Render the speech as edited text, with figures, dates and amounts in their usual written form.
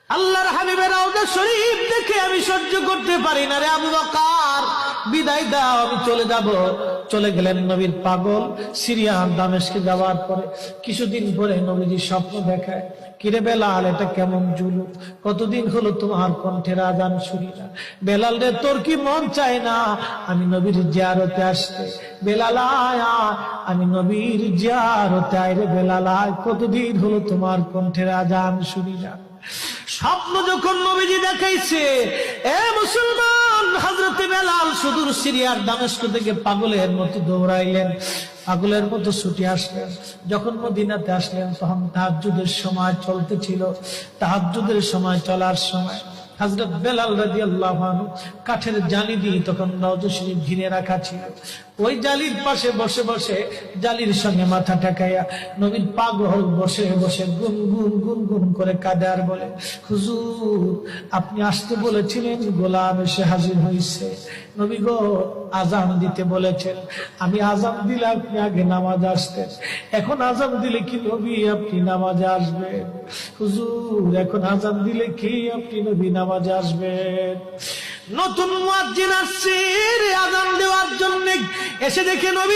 আল্লাহর হাবিবের রওজা শরীফ দেখে আমি সহ্য করতে পারি না রে আবু বকর, বিদায় দাও, আমি চলে যাব। চলে গেলেন নবীর পাগল। সিরিয়ার দামেস্কে যাওয়ার পরে কিছুদিন পরে নবীজি স্বপ্ন দেখায়, কিরে বেলাল, এটা কেমন জুলুম, কতদিন হলো তোমার কণ্ঠের আজান শুনি না। বেলাল রে, তোর কি মন চায় না আমি নবীর জিয়ারতে আসতে? বেলাল আয়, আমি নবীর জিয়ারতে আয় রে বেলাল আয়, কতদিন হলো তোমার কণ্ঠের আজান শুনি না। স্বপ্ন যখন নবীজি দেখাইছে, এ মুসলমান, হযরতে বেলাল সুদূর সিরিয়ার দামেস্ক থেকে পাগলের মতো দৌড়াইলেন, পাগলের মতো ছুটে আসলেন। যখন মদিনাতে আসলেন তখন তাহাজ্জুদের সময় চলতেছিল। তাহাজ্জুদের সময় চলার সময় হযরত বেলাল রাদিয়াল্লাহু আনহু কাঠের জালি দিয়ে তখন রওজা শরীফ ঘিরে রাখা ছিল। ওই জালির পাশে বসে বসে জালির সঙ্গে মাথা ঠেকাইয়া নবীর পাগল বসে বসে গুনগুন গুনগুন করে কাঁদে আর বলে, হুজুর, আপনি আসতে বলেছিলেন, গোলাম এসে হাজির হয়েছে। নবী গো, আজান দিতে বলেছেন, আমি আজান দিলে আপনি আগে নামাজে আসতেন, এখন আজান দিলে কি নবী আপনি নামাজে আসবেন? হুজুর, এখন আজান দিলে কি আপনি নবী নামাজে আসবেন? নতুন মুয়াজ্জিন আসছে আজান দেওয়ার জন্য, এসে দেখে নবী